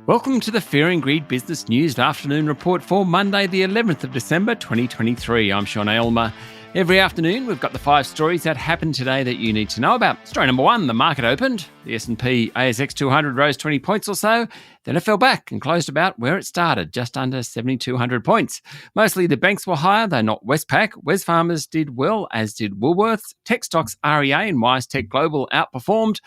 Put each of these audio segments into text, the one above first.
Welcome to the Fear and Greed Business News afternoon report for Monday, the 11th of December, 2023. I'm Sean Aylmer. Every afternoon, we've got the 5 stories that happened today that you need to know about. Story number 1, the market opened. The S&P ASX 200 rose 20 points or so. Then it fell back and closed about where it started, just under 7,200 points. Mostly the banks were higher, though not Westpac. Wesfarmers did well, as did Woolworths. Tech stocks REA and WiseTech Global outperformed.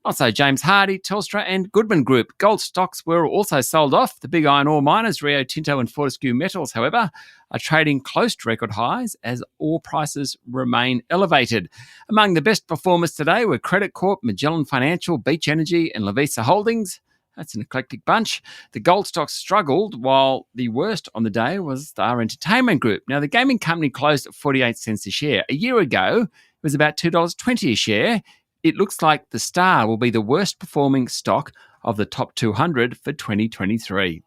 Also, James Hardie, Telstra and Goodman Group. Gold stocks were also sold off. The big iron ore miners, Rio Tinto and Fortescue Metals, however, are trading close to record highs as ore prices remain elevated. Among the best performers today were Credit Corp, Magellan Financial, Beach Energy and Lovisa Holdings. That's an eclectic bunch. The gold stocks struggled, while the worst on the day was Star Entertainment Group. Now, the gaming company closed at 48 cents a share. A year ago, it was about $2.20 a share. It looks like the Star will be the worst performing stock of the top 200 for 2023.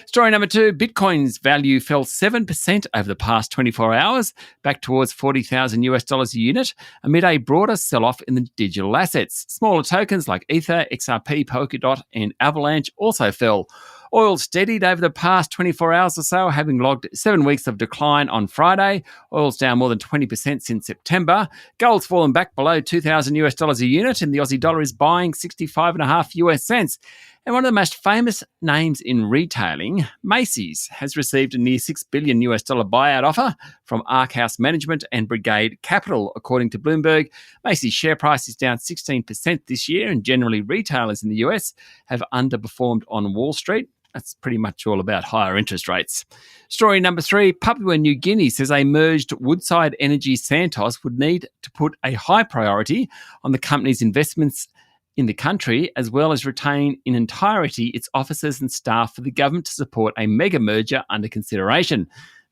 Story number 2, Bitcoin's value fell 7% over the past 24 hours, back towards $40,000 a unit, amid a broader sell-off in the digital assets. Smaller tokens like Ether, XRP, Polkadot and Avalanche also fell. Oil steadied over the past 24 hours or so, having logged 7 weeks of decline on Friday. Oil's down more than 20% since September. Gold's fallen back below $2,000 a unit, and the Aussie dollar is buying 65.5 US cents. And one of the most famous names in retailing, Macy's, has received a near $6 billion buyout offer from Ark House Management and Brigade Capital, according to Bloomberg. Macy's share price is down 16% this year, and generally retailers in the US have underperformed on Wall Street. That's pretty much all about higher interest rates. Story number 3, Papua New Guinea says a merged Woodside-Santos would need to put a high priority on the company's investments in the country, as well as retain in entirety its officers and staff for the government to support a mega merger under consideration.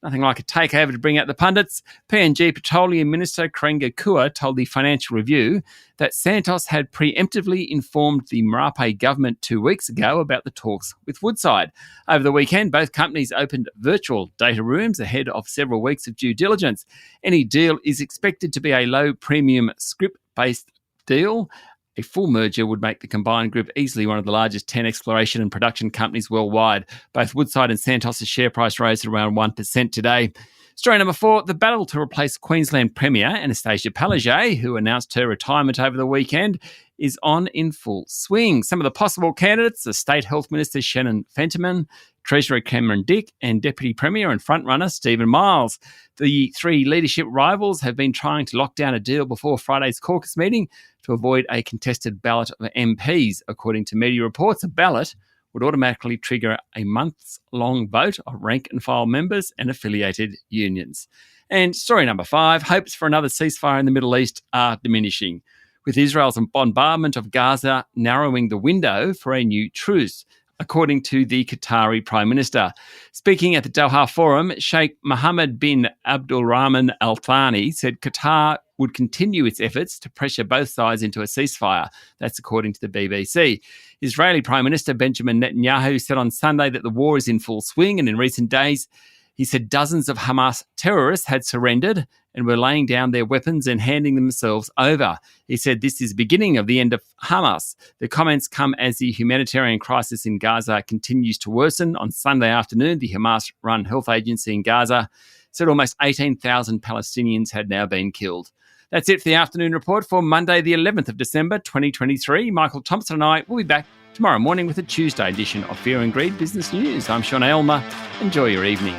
Nothing like a takeover to bring out the pundits. PNG Petroleum Minister Karenga Kua told the Financial Review that Santos had preemptively informed the Marape government 2 weeks ago about the talks with Woodside. Over the weekend, both companies opened virtual data rooms ahead of several weeks of due diligence. Any deal is expected to be a low-premium scrip-based deal. A full merger would make the combined group easily one of the largest 10 exploration and production companies worldwide. Both Woodside and Santos' share price rose at around 1% today. Story number 4, the battle to replace Queensland Premier Anastasia Palaszczuk, who announced her retirement over the weekend, is on in full swing. Some of the possible candidates are State Health Minister Shannon Fentiman, Treasurer Cameron Dick and Deputy Premier and frontrunner Stephen Miles. The 3 leadership rivals have been trying to lock down a deal before Friday's caucus meeting to avoid a contested ballot of MPs. According to media reports, a ballot would automatically trigger a months-long vote of rank-and-file members and affiliated unions. And story number 5, hopes for another ceasefire in the Middle East are diminishing, with Israel's bombardment of Gaza narrowing the window for a new truce, according to the Qatari Prime Minister. Speaking at the Doha Forum, Sheikh Mohammed bin Abdulrahman Al Thani said Qatar would continue its efforts to pressure both sides into a ceasefire. That's according to the BBC. Israeli Prime Minister Benjamin Netanyahu said on Sunday that the war is in full swing, and in recent days, he said dozens of Hamas terrorists had surrendered and were laying down their weapons and handing themselves over. He said this is the beginning of the end of Hamas. The comments come as the humanitarian crisis in Gaza continues to worsen. On Sunday afternoon, the Hamas-run health agency in Gaza said almost 18,000 Palestinians had now been killed. That's it for the afternoon report for Monday, the 11th of December, 2023. Michael Thompson and I will be back tomorrow morning with a Tuesday edition of Fear and Greed Business News. I'm Sean Aylmer. Enjoy your evening.